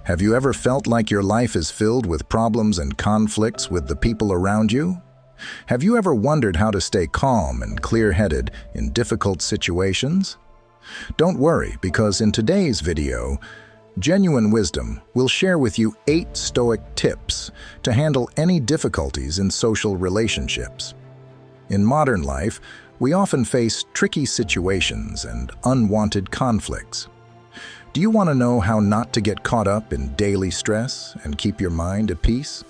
Have you ever felt like your life is filled with problems and conflicts with the people around you? Have you ever wondered how to stay calm and clear-headed in difficult situations? Don't worry, because in today's video, Genuine Wisdom will share with you 8 Stoic tips to handle any difficulties in social relationships. In modern life, we often face tricky situations and unwanted conflicts. Do you want to know how not to get caught up in daily stress and keep your mind at peace?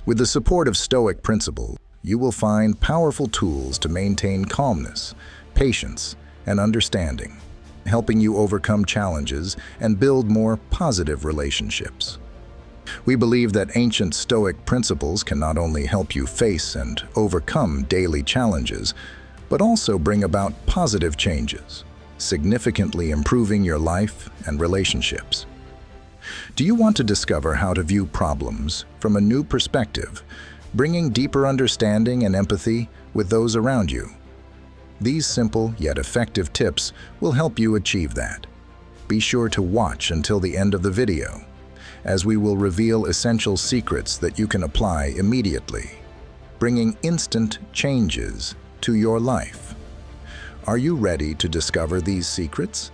With the support of Stoic principles, you will find powerful tools to maintain calmness, patience, and understanding, helping you overcome challenges and build more positive relationships. We believe that ancient Stoic principles can not only help you face and overcome daily challenges, but also bring about positive changes, significantly improving your life and relationships. Do you want to discover how to view problems from a new perspective, bringing deeper understanding and empathy with those around you? These simple yet effective tips will help you achieve that. Be sure to watch until the end of the video, as we will reveal essential secrets that you can apply immediately, bringing instant changes to your life. Are you ready to discover these secrets?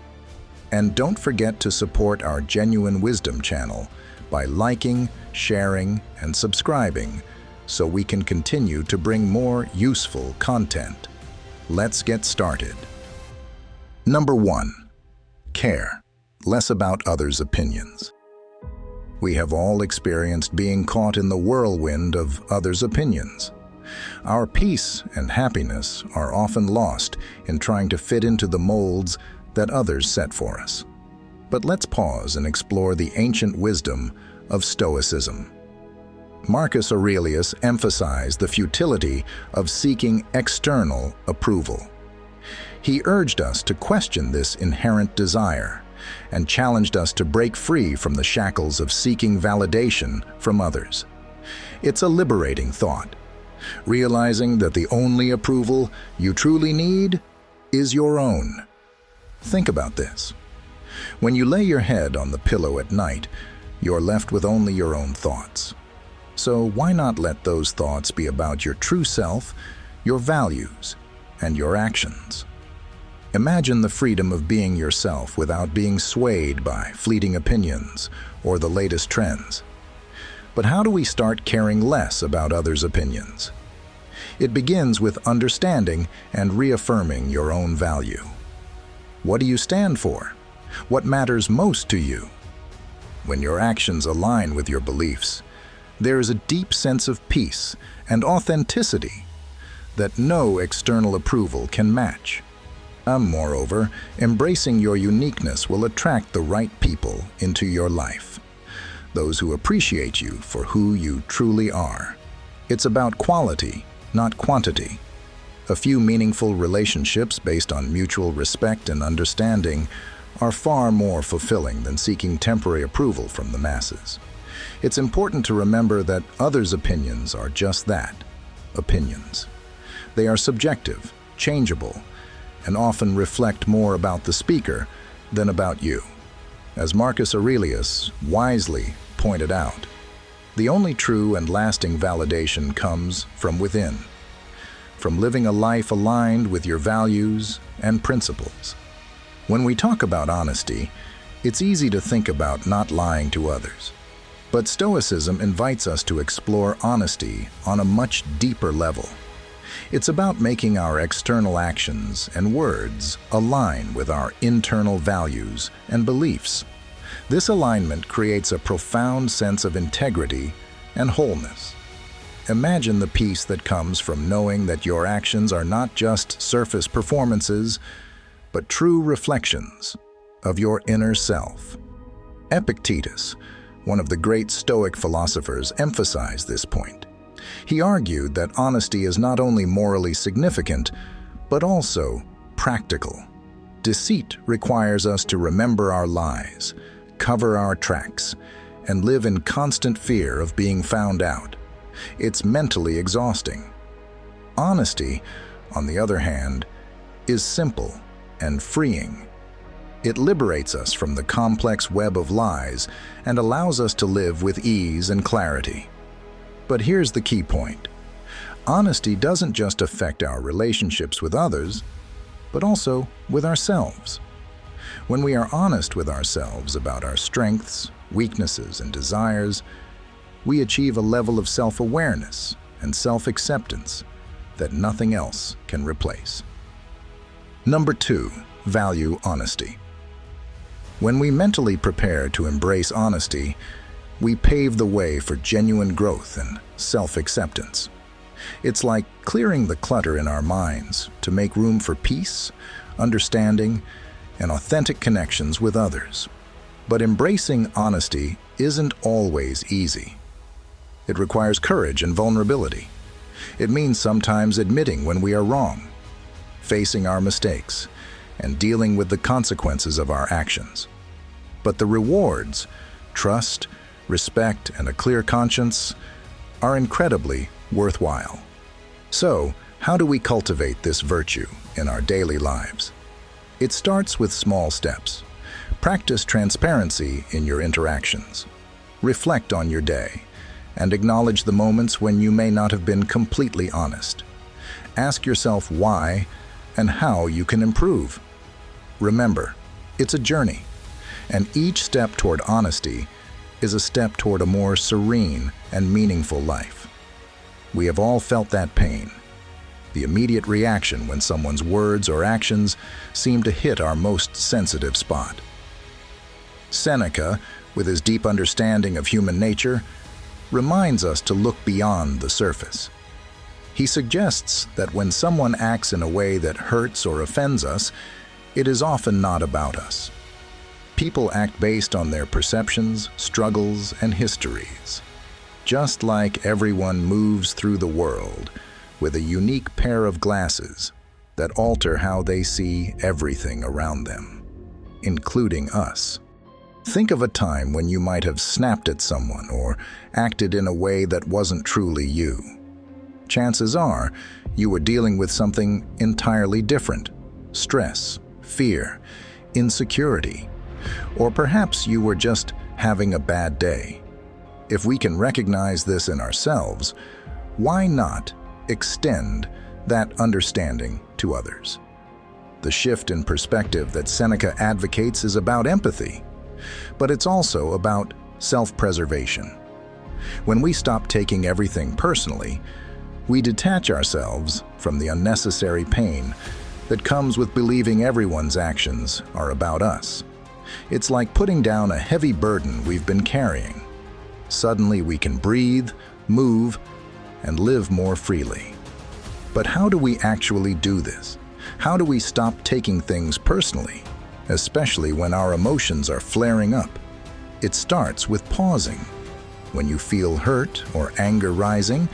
And don't forget to support our Genuine Wisdom channel by liking, sharing, and subscribing so we can continue to bring more useful content. Let's get started. Number 1. Care less about others' opinions. We have all experienced being caught in the whirlwind of others' opinions. Our peace and happiness are often lost in trying to fit into the molds that others set for us. But let's pause and explore the ancient wisdom of Stoicism. Marcus Aurelius emphasized the futility of seeking external approval. He urged us to question this inherent desire and challenged us to break free from the shackles of seeking validation from others. It's a liberating thought, realizing that the only approval you truly need is your own. Think about this. When you lay your head on the pillow at night, you're left with only your own thoughts. So why not let those thoughts be about your true self, your values, and your actions? Imagine the freedom of being yourself without being swayed by fleeting opinions or the latest trends. But how do we start caring less about others' opinions? It begins with understanding and reaffirming your own value. What do you stand for? What matters most to you? When your actions align with your beliefs, there is a deep sense of peace and authenticity that no external approval can match. Moreover, embracing your uniqueness will attract the right people into your life, those who appreciate you for who you truly are. It's about quality, not quantity. A few meaningful relationships based on mutual respect and understanding are far more fulfilling than seeking temporary approval from the masses. It's important to remember that others' opinions are just that, opinions. They are subjective, changeable, and often reflect more about the speaker than about you. As Marcus Aurelius wisely pointed out, the only true and lasting validation comes from within, from living a life aligned with your values and principles. When we talk about honesty, it's easy to think about not lying to others. But Stoicism invites us to explore honesty on a much deeper level. It's about making our external actions and words align with our internal values and beliefs. This alignment creates a profound sense of integrity and wholeness. Imagine the peace that comes from knowing that your actions are not just surface performances, but true reflections of your inner self. Epictetus, one of the great Stoic philosophers, emphasized this point. He argued that honesty is not only morally significant, but also practical. Deceit requires us to remember our lies, cover our tracks, and live in constant fear of being found out. It's mentally exhausting. Honesty, on the other hand, is simple and freeing. It liberates us from the complex web of lies and allows us to live with ease and clarity. But here's the key point. Honesty doesn't just affect our relationships with others, but also with ourselves. When we are honest with ourselves about our strengths, weaknesses, and desires, we achieve a level of self-awareness and self-acceptance that nothing else can replace. Number 2, value honesty. When we mentally prepare to embrace honesty, we pave the way for genuine growth and self-acceptance. It's like clearing the clutter in our minds to make room for peace, understanding, and authentic connections with others. But embracing honesty isn't always easy. It requires courage and vulnerability. It means sometimes admitting when we are wrong, facing our mistakes, and dealing with the consequences of our actions. But the rewards, trust, respect, and a clear conscience, are incredibly worthwhile. So, how do we cultivate this virtue in our daily lives? It starts with small steps. Practice transparency in your interactions. Reflect on your day, and acknowledge the moments when you may not have been completely honest. Ask yourself why and how you can improve. Remember, it's a journey, and each step toward honesty is a step toward a more serene and meaningful life. We have all felt that pain, the immediate reaction when someone's words or actions seem to hit our most sensitive spot. Seneca, with his deep understanding of human nature, reminds us to look beyond the surface. He suggests that when someone acts in a way that hurts or offends us, it is often not about us. People act based on their perceptions, struggles, and histories. Just like everyone moves through the world with a unique pair of glasses that alter how they see everything around them, including us. Think of a time when you might have snapped at someone or acted in a way that wasn't truly you. Chances are you were dealing with something entirely different: stress, fear, insecurity, or perhaps you were just having a bad day. If we can recognize this in ourselves, why not extend that understanding to others? The shift in perspective that Seneca advocates is about empathy, but it's also about self-preservation. When we stop taking everything personally, we detach ourselves from the unnecessary pain that comes with believing everyone's actions are about us. It's like putting down a heavy burden we've been carrying. Suddenly we can breathe, move, and live more freely. But how do we actually do this? How do we stop taking things personally, especially when our emotions are flaring up? It starts with pausing. When you feel hurt or anger rising,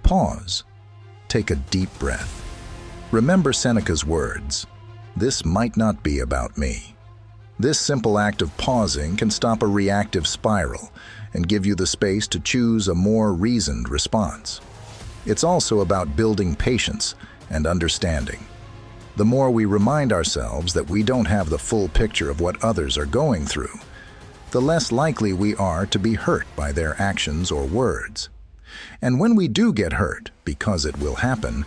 pause. Take a deep breath. Remember Seneca's words, "This might not be about me." This simple act of pausing can stop a reactive spiral and give you the space to choose a more reasoned response. It's also about building patience and understanding. The more we remind ourselves that we don't have the full picture of what others are going through, the less likely we are to be hurt by their actions or words. And when we do get hurt, because it will happen,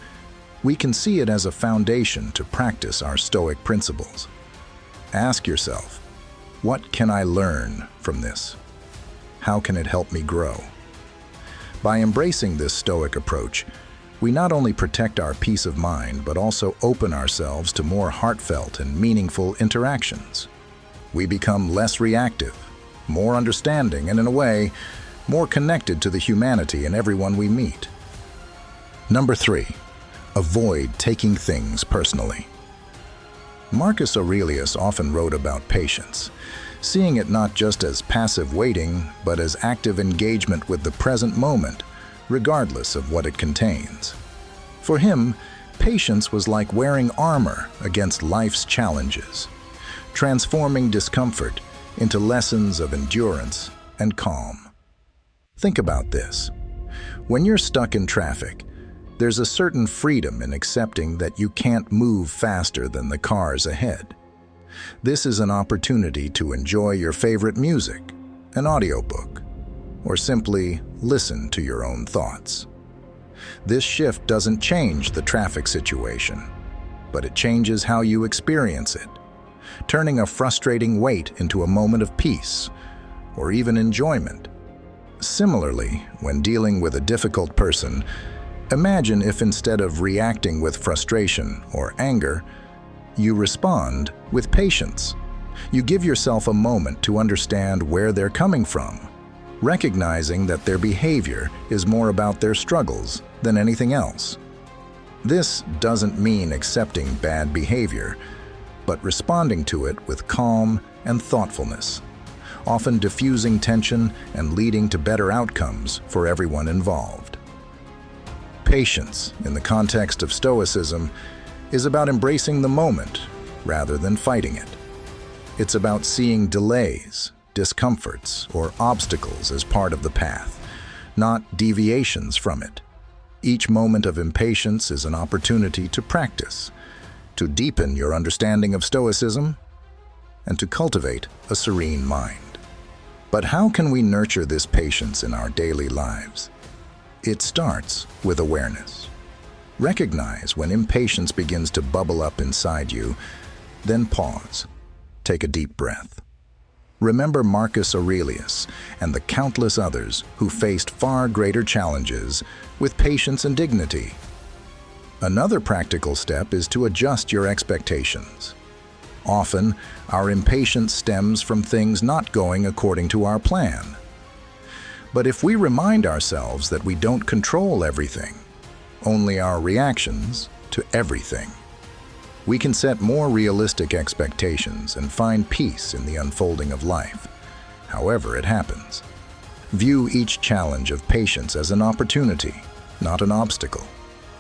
we can see it as a foundation to practice our Stoic principles. Ask yourself, what can I learn from this? How can it help me grow? By embracing this Stoic approach, we not only protect our peace of mind, but also open ourselves to more heartfelt and meaningful interactions. We become less reactive, more understanding, and in a way, more connected to the humanity in everyone we meet. Number 3, avoid taking things personally. Marcus Aurelius often wrote about patience, seeing it not just as passive waiting, but as active engagement with the present moment, regardless of what it contains. For him, patience was like wearing armor against life's challenges, transforming discomfort into lessons of endurance and calm. Think about this. When you're stuck in traffic, there's a certain freedom in accepting that you can't move faster than the cars ahead. This is an opportunity to enjoy your favorite music, an audiobook, or simply listen to your own thoughts. This shift doesn't change the traffic situation, but it changes how you experience it, turning a frustrating wait into a moment of peace or even enjoyment. Similarly, when dealing with a difficult person, imagine if instead of reacting with frustration or anger, you respond with patience. You give yourself a moment to understand where they're coming from, recognizing that their behavior is more about their struggles than anything else. This doesn't mean accepting bad behavior, but responding to it with calm and thoughtfulness, often diffusing tension and leading to better outcomes for everyone involved. Patience, in the context of Stoicism, is about embracing the moment rather than fighting it. It's about seeing delays, discomforts, or obstacles as part of the path, not deviations from it. Each moment of impatience is an opportunity to practice, to deepen your understanding of Stoicism, and to cultivate a serene mind. But how can we nurture this patience in our daily lives? It starts with awareness. Recognize when impatience begins to bubble up inside you, then pause. Take a deep breath. Remember Marcus Aurelius and the countless others who faced far greater challenges with patience and dignity. Another practical step is to adjust your expectations. Often, our impatience stems from things not going according to our plan. But if we remind ourselves that we don't control everything, only our reactions to everything, we can set more realistic expectations and find peace in the unfolding of life, however it happens. View each challenge of patience as an opportunity, not an obstacle.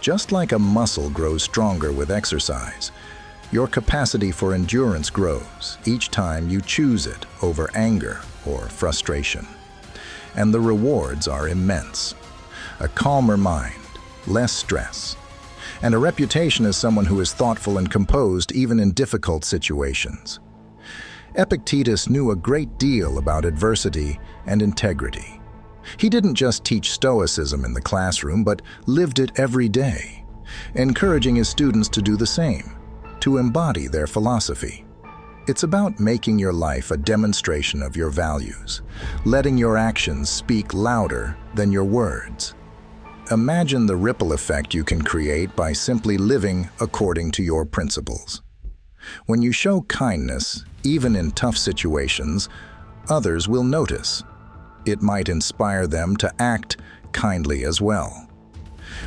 Just like a muscle grows stronger with exercise, your capacity for endurance grows each time you choose it over anger or frustration. And the rewards are immense. A calmer mind, less stress, and a reputation as someone who is thoughtful and composed even in difficult situations. Epictetus knew a great deal about adversity and integrity. He didn't just teach Stoicism in the classroom, but lived it every day, encouraging his students to do the same, to embody their philosophy. It's about making your life a demonstration of your values, letting your actions speak louder than your words. Imagine the ripple effect you can create by simply living according to your principles. When you show kindness, even in tough situations, others will notice. It might inspire them to act kindly as well.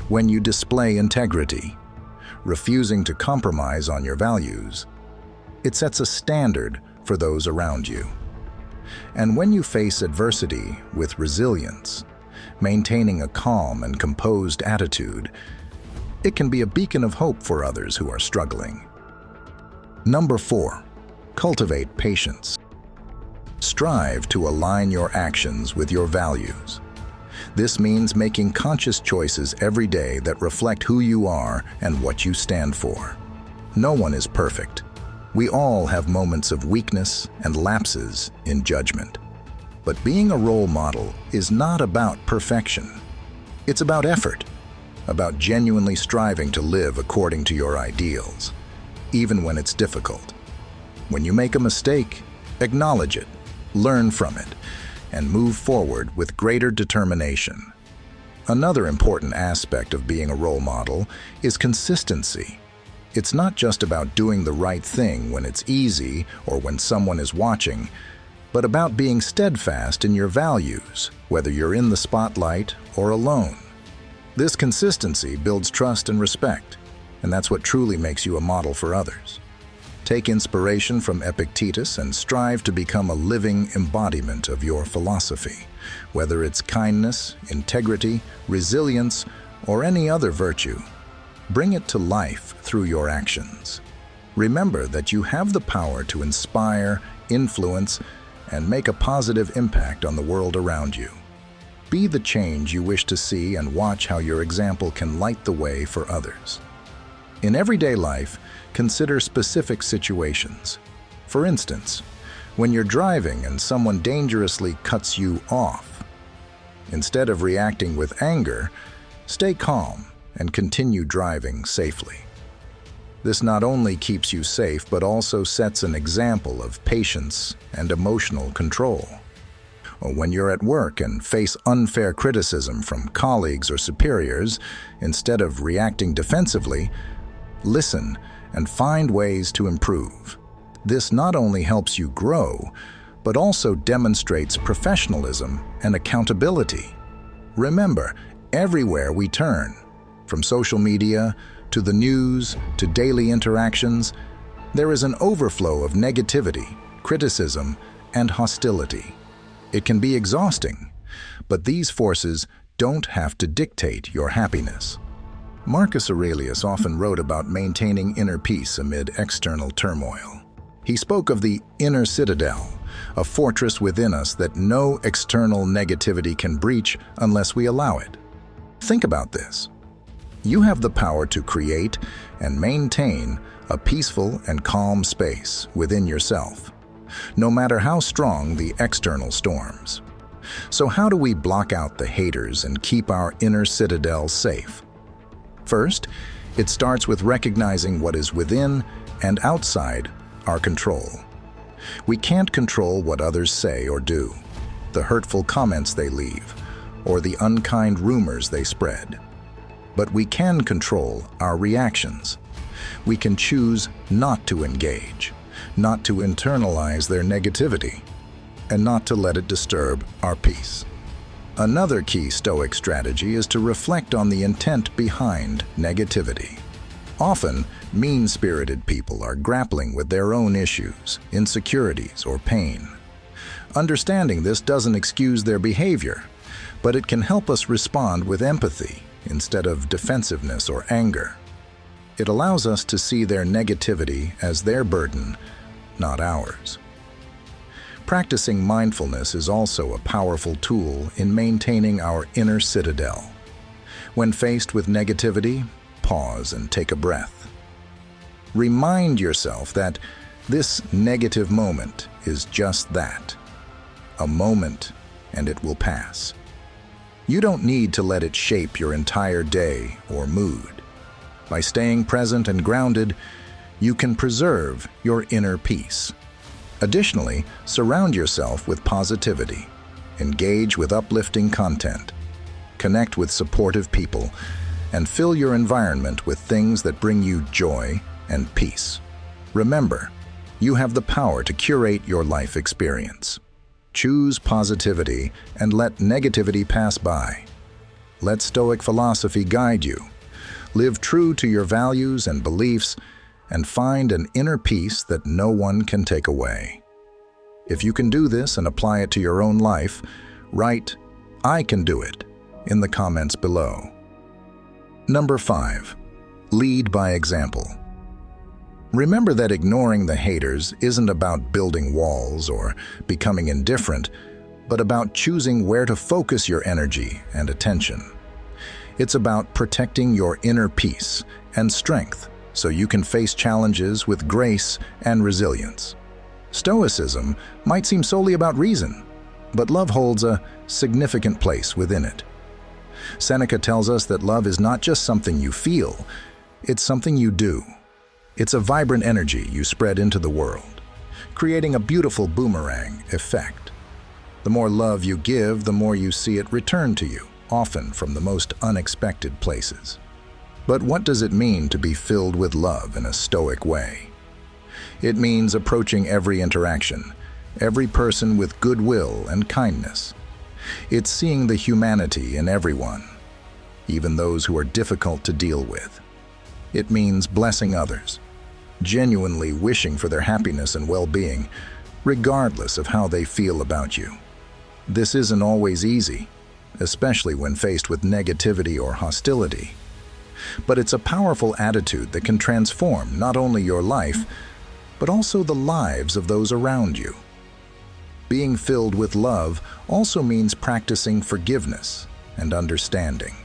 When you display integrity, refusing to compromise on your values, it sets a standard for those around you. And when you face adversity with resilience, maintaining a calm and composed attitude, it can be a beacon of hope for others who are struggling. Number 4, cultivate patience. Strive to align your actions with your values. This means making conscious choices every day that reflect who you are and what you stand for. No one is perfect. We all have moments of weakness and lapses in judgment. But being a role model is not about perfection. It's about effort, about genuinely striving to live according to your ideals, even when it's difficult. When you make a mistake, acknowledge it, learn from it, and move forward with greater determination. Another important aspect of being a role model is consistency. It's not just about doing the right thing when it's easy or when someone is watching, but about being steadfast in your values, whether you're in the spotlight or alone. This consistency builds trust and respect, and that's what truly makes you a model for others. Take inspiration from Epictetus and strive to become a living embodiment of your philosophy, whether it's kindness, integrity, resilience, or any other virtue. Bring it to life through your actions. Remember that you have the power to inspire, influence, and make a positive impact on the world around you. Be the change you wish to see and watch how your example can light the way for others. In everyday life, consider specific situations. For instance, when you're driving and someone dangerously cuts you off, instead of reacting with anger, stay calm and continue driving safely. This not only keeps you safe, but also sets an example of patience and emotional control. Or when you're at work and face unfair criticism from colleagues or superiors, instead of reacting defensively, listen and find ways to improve. This not only helps you grow, but also demonstrates professionalism and accountability. Remember, everywhere we turn, from social media to the news to daily interactions, there is an overflow of negativity, criticism, and hostility. It can be exhausting, but these forces don't have to dictate your happiness. Marcus Aurelius often wrote about maintaining inner peace amid external turmoil. He spoke of the inner citadel, a fortress within us that no external negativity can breach unless we allow it. Think about this. You have the power to create and maintain a peaceful and calm space within yourself, no matter how strong the external storms. So how do we block out the haters and keep our inner citadel safe? First, it starts with recognizing what is within and outside our control. We can't control what others say or do, the hurtful comments they leave, or the unkind rumors they spread. But we can control our reactions. We can choose not to engage, not to internalize their negativity, and not to let it disturb our peace. Another key Stoic strategy is to reflect on the intent behind negativity. Often, mean-spirited people are grappling with their own issues, insecurities, or pain. Understanding this doesn't excuse their behavior, but it can help us respond with empathy instead of defensiveness or anger. It allows us to see their negativity as their burden, not ours. Practicing mindfulness is also a powerful tool in maintaining our inner citadel. When faced with negativity, pause and take a breath. Remind yourself that this negative moment is just that, a moment, and it will pass. You don't need to let it shape your entire day or mood. By staying present and grounded, you can preserve your inner peace. Additionally, surround yourself with positivity. Engage with uplifting content. Connect with supportive people, and fill your environment with things that bring you joy and peace. Remember, you have the power to curate your life experience. Choose positivity and let negativity pass by. Let Stoic philosophy guide you. Live true to your values and beliefs, and find an inner peace that no one can take away. If you can do this and apply it to your own life, write, "I can do it," in the comments below. Number 5. Lead by example. Remember that ignoring the haters isn't about building walls or becoming indifferent, but about choosing where to focus your energy and attention. It's about protecting your inner peace and strength so you can face challenges with grace and resilience. Stoicism might seem solely about reason, but love holds a significant place within it. Seneca tells us that love is not just something you feel, it's something you do. It's a vibrant energy you spread into the world, creating a beautiful boomerang effect. The more love you give, the more you see it return to you, often from the most unexpected places. But what does it mean to be filled with love in a Stoic way? It means approaching every interaction, every person with goodwill and kindness. It's seeing the humanity in everyone, even those who are difficult to deal with. It means blessing others, genuinely wishing for their happiness and well-being, regardless of how they feel about you. This isn't always easy, especially when faced with negativity or hostility. But it's a powerful attitude that can transform not only your life, but also the lives of those around you. Being filled with love also means practicing forgiveness and understanding.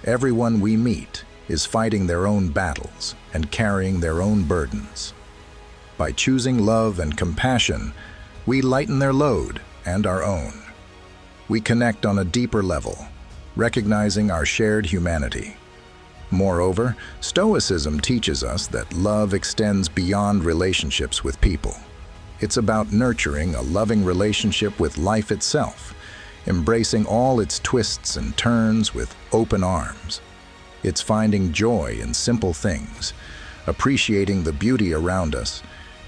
Everyone we meet is fighting their own battles and carrying their own burdens. By choosing love and compassion, we lighten their load and our own. We connect on a deeper level, recognizing our shared humanity. Moreover, Stoicism teaches us that love extends beyond relationships with people. It's about nurturing a loving relationship with life itself, embracing all its twists and turns with open arms. It's finding joy in simple things, appreciating the beauty around us,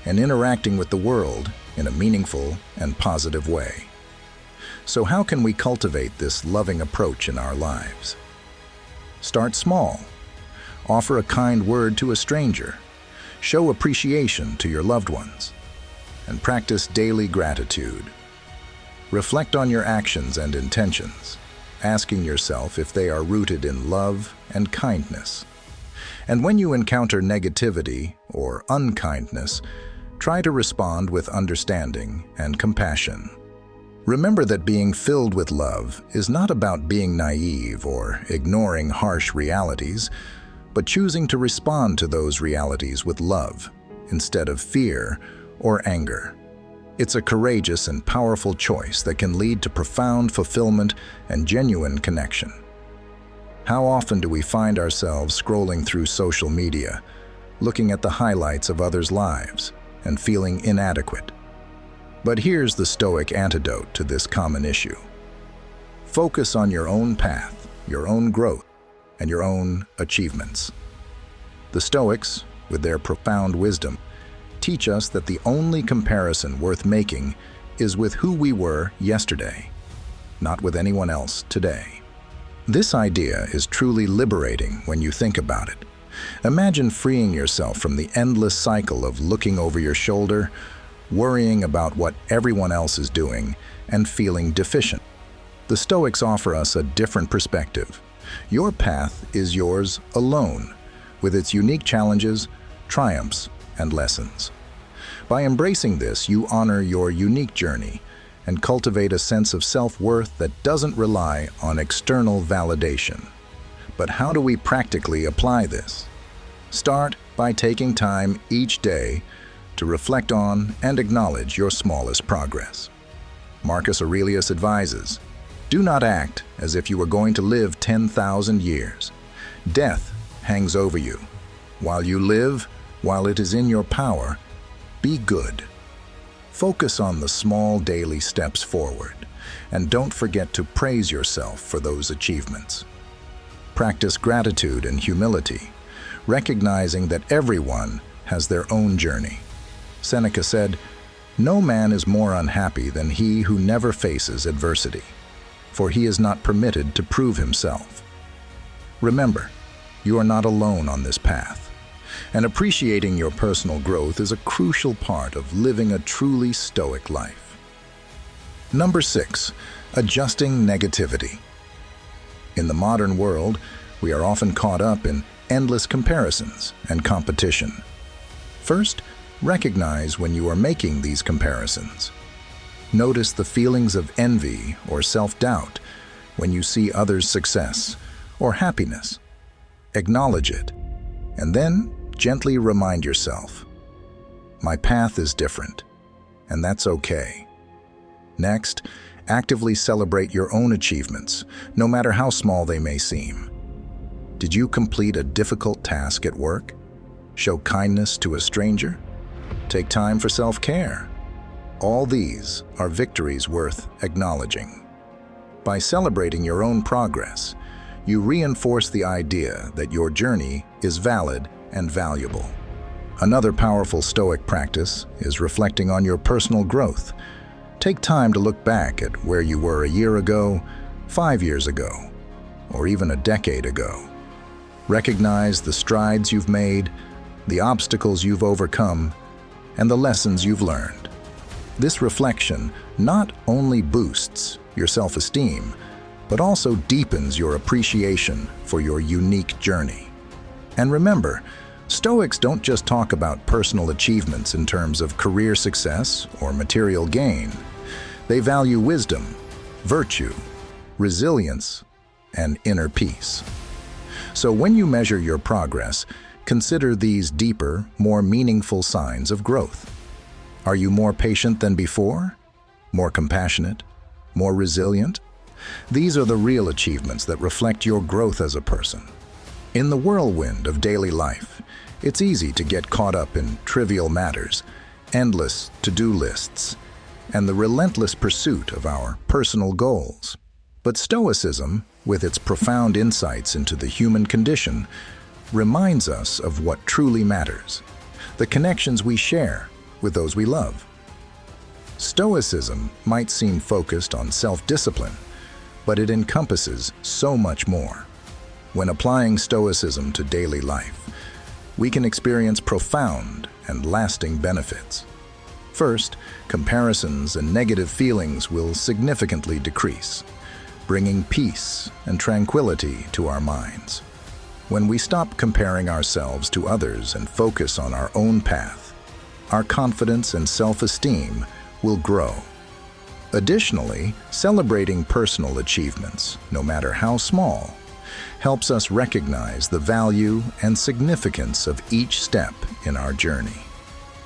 and interacting with the world in a meaningful and positive way. So how can we cultivate this loving approach in our lives? Start small. Offer a kind word to a stranger. Show appreciation to your loved ones. And practice daily gratitude. Reflect on your actions and intentions, asking yourself if they are rooted in love and kindness. And when you encounter negativity or unkindness, try to respond with understanding and compassion. Remember that being filled with love is not about being naive or ignoring harsh realities, but choosing to respond to those realities with love instead of fear or anger. It's a courageous and powerful choice that can lead to profound fulfillment and genuine connection. How often do we find ourselves scrolling through social media, looking at the highlights of others' lives, and feeling inadequate? But here's the Stoic antidote to this common issue. Focus on your own path, your own growth, and your own achievements. The Stoics, with their profound wisdom, teach us that the only comparison worth making is with who we were yesterday, not with anyone else today. This idea is truly liberating when you think about it. Imagine freeing yourself from the endless cycle of looking over your shoulder, worrying about what everyone else is doing, and feeling deficient. The Stoics offer us a different perspective. Your path is yours alone, with its unique challenges, triumphs, and lessons. By embracing this, you honor your unique journey and cultivate a sense of self-worth that doesn't rely on external validation. But how do we practically apply this? Start by taking time each day to reflect on and acknowledge your smallest progress. Marcus Aurelius advises, "Do not act as if you were going to live 10,000 years. Death hangs over you. While you live, while it is in your power, be good." Focus on the small daily steps forward, and don't forget to praise yourself for those achievements. Practice gratitude and humility, recognizing that everyone has their own journey. Seneca said, "No man is more unhappy than he who never faces adversity, for he is not permitted to prove himself." Remember, you are not alone on this path, and appreciating your personal growth is a crucial part of living a truly stoic life. Number 6, adjusting negativity. In the modern world, we are often caught up in endless comparisons and competition. First, recognize when you are making these comparisons. Notice the feelings of envy or self-doubt when you see others' success or happiness. Acknowledge it, and then gently remind yourself, "My path is different, and that's okay." Next, actively celebrate your own achievements, no matter how small they may seem. Did you complete a difficult task at work? Show kindness to a stranger? Take time for self-care? All these are victories worth acknowledging. By celebrating your own progress, you reinforce the idea that your journey is valid and valuable. Another powerful Stoic practice is reflecting on your personal growth. Take time to look back at where you were a year ago, 5 years ago, or even a decade ago. Recognize the strides you've made, the obstacles you've overcome, and the lessons you've learned. This reflection not only boosts your self-esteem, but also deepens your appreciation for your unique journey. And remember, Stoics don't just talk about personal achievements in terms of career success or material gain. They value wisdom, virtue, resilience, and inner peace. So when you measure your progress, Consider these deeper, more meaningful signs of growth. Are you more patient than before? More compassionate? More resilient? These are the real achievements that reflect your growth as a person. In the whirlwind of daily life, it's easy to get caught up in trivial matters, endless to-do lists, and the relentless pursuit of our personal goals. But Stoicism, with its profound insights into the human condition, reminds us of what truly matters, the connections we share with those we love. Stoicism might seem focused on self-discipline, but it encompasses so much more. When applying Stoicism to daily life, we can experience profound and lasting benefits. First, comparisons and negative feelings will significantly decrease, bringing peace and tranquility to our minds. When we stop comparing ourselves to others and focus on our own path, our confidence and self-esteem will grow. Additionally, celebrating personal achievements, no matter how small, helps us recognize the value and significance of each step in our journey.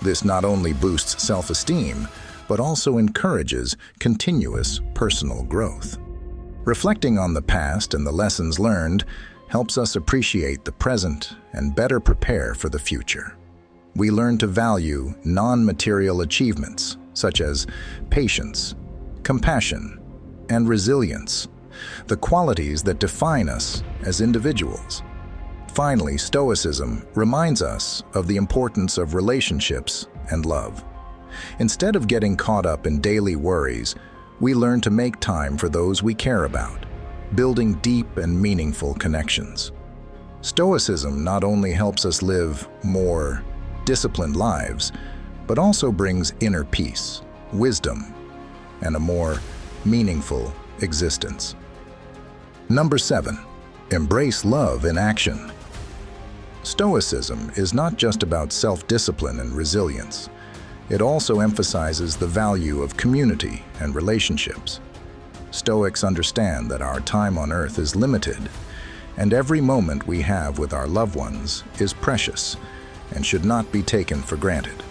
This not only boosts self-esteem, but also encourages continuous personal growth. Reflecting on the past and the lessons learned helps us appreciate the present and better prepare for the future. We learn to value non-material achievements, such as patience, compassion, and resilience, the qualities that define us as individuals. Finally, Stoicism reminds us of the importance of relationships and love. Instead of getting caught up in daily worries, we learn to make time for those we care about, building deep and meaningful connections. Stoicism not only helps us live more disciplined lives, but also brings inner peace, wisdom, and a more meaningful existence. Number 7, embrace love in action. Stoicism is not just about self-discipline and resilience. It also emphasizes the value of community and relationships. Stoics understand that our time on earth is limited, and every moment we have with our loved ones is precious and should not be taken for granted.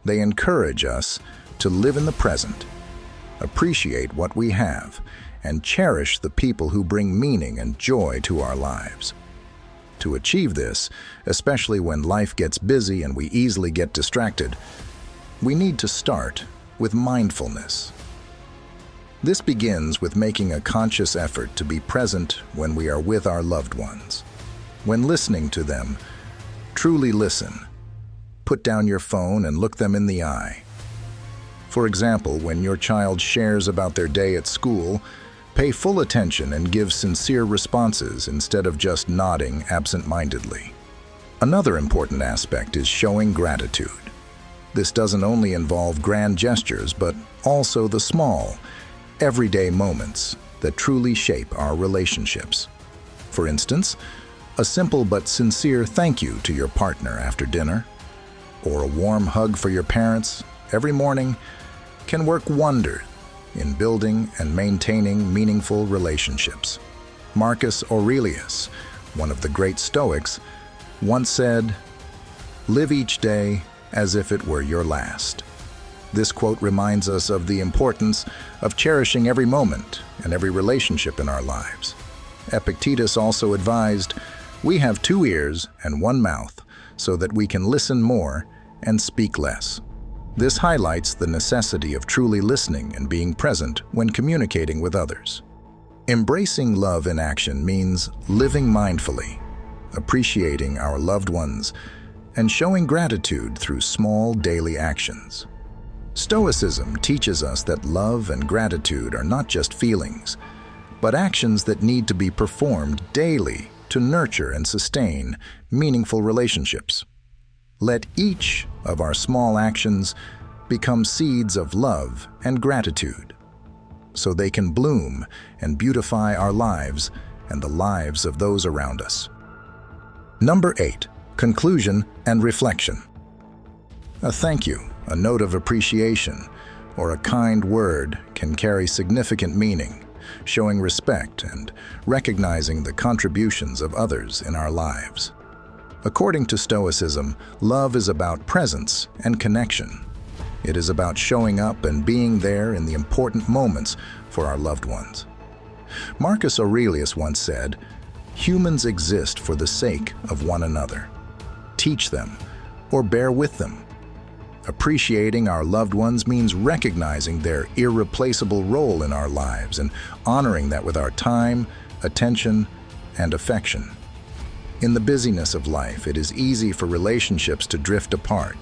They encourage us to live in the present, appreciate what we have, and cherish the people who bring meaning and joy to our lives. To achieve this, especially when life gets busy and we easily get distracted, we need to start with mindfulness. This begins with making a conscious effort to be present when we are with our loved ones. When listening to them, truly listen. Put down your phone and look them in the eye. For example, when your child shares about their day at school, pay full attention and give sincere responses instead of just nodding absent-mindedly. Another important aspect is showing gratitude. This doesn't only involve grand gestures, but also the small, everyday moments that truly shape our relationships. For instance, a simple but sincere thank you to your partner after dinner, or a warm hug for your parents every morning can work wonders in building and maintaining meaningful relationships. Marcus Aurelius, one of the great Stoics, once said, "Live each day as if it were your last." This quote reminds us of the importance of cherishing every moment and every relationship in our lives. Epictetus also advised, "We have 2 ears and 1 mouth, so that we can listen more and speak less." This highlights the necessity of truly listening and being present when communicating with others. Embracing love in action means living mindfully, appreciating our loved ones, and showing gratitude through small daily actions. Stoicism teaches us that love and gratitude are not just feelings, but actions that need to be performed daily to nurture and sustain meaningful relationships. Let each of our small actions become seeds of love and gratitude, so they can bloom and beautify our lives and the lives of those around us. Number 8, conclusion and reflection. A thank you, a note of appreciation, or a kind word can carry significant meaning, showing respect and recognizing the contributions of others in our lives. According to Stoicism, love is about presence and connection. It is about showing up and being there in the important moments for our loved ones. Marcus Aurelius once said, "Humans exist for the sake of one another. Teach them or bear with them." Appreciating our loved ones means recognizing their irreplaceable role in our lives and honoring that with our time, attention, and affection. In the busyness of life, it is easy for relationships to drift apart,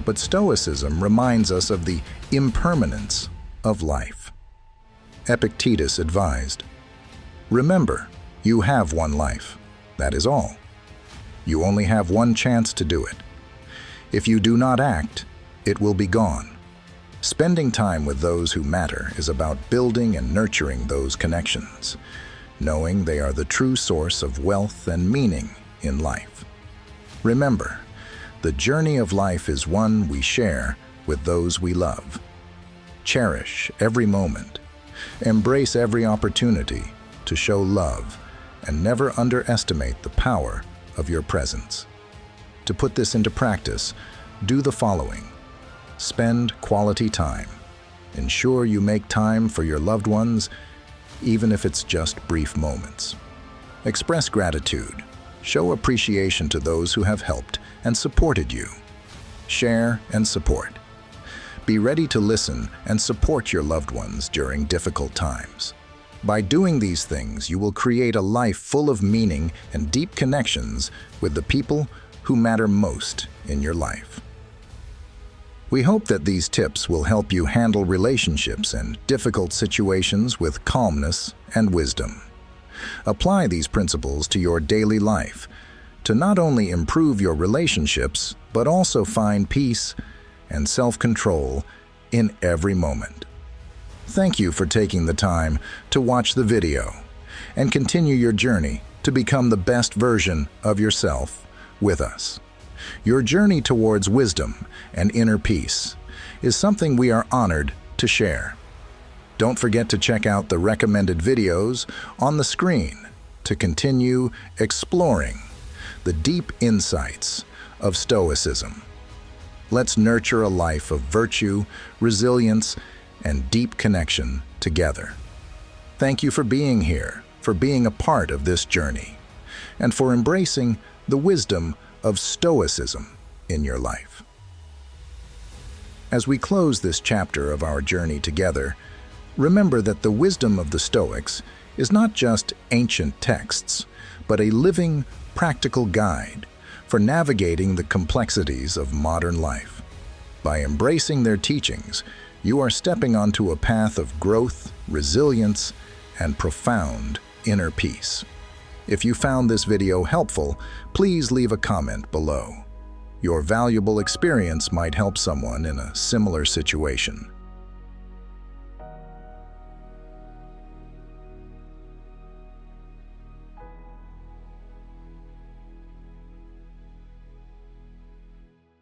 but Stoicism reminds us of the impermanence of life. Epictetus advised, "Remember, you have one life. That is all. You only have one chance to do it. If you do not act, it will be gone." Spending time with those who matter is about building and nurturing those connections, knowing they are the true source of wealth and meaning in life. Remember, the journey of life is one we share with those we love. Cherish every moment. Embrace every opportunity to show love and never underestimate the power of your presence. To put this into practice, do the following. Spend quality time. Ensure you make time for your loved ones, even if it's just brief moments. Express gratitude. Show appreciation to those who have helped and supported you. Share and support. Be ready to listen and support your loved ones during difficult times. By doing these things, you will create a life full of meaning and deep connections with the people who matter most in your life. We hope that these tips will help you handle relationships and difficult situations with calmness and wisdom. Apply these principles to your daily life to not only improve your relationships, but also find peace and self-control in every moment. Thank you for taking the time to watch the video and continue your journey to become the best version of yourself with us. Your journey towards wisdom and inner peace is something we are honored to share. Don't forget to check out the recommended videos on the screen to continue exploring the deep insights of Stoicism. Let's nurture a life of virtue, resilience, and deep connection together. Thank you for being here, for being a part of this journey, and for embracing the wisdom of Stoicism in your life. As we close this chapter of our journey together, remember that the wisdom of the Stoics is not just ancient texts, but a living, practical guide for navigating the complexities of modern life. By embracing their teachings, you are stepping onto a path of growth, resilience, and profound inner peace. If you found this video helpful, please leave a comment below. Your valuable experience might help someone in a similar situation.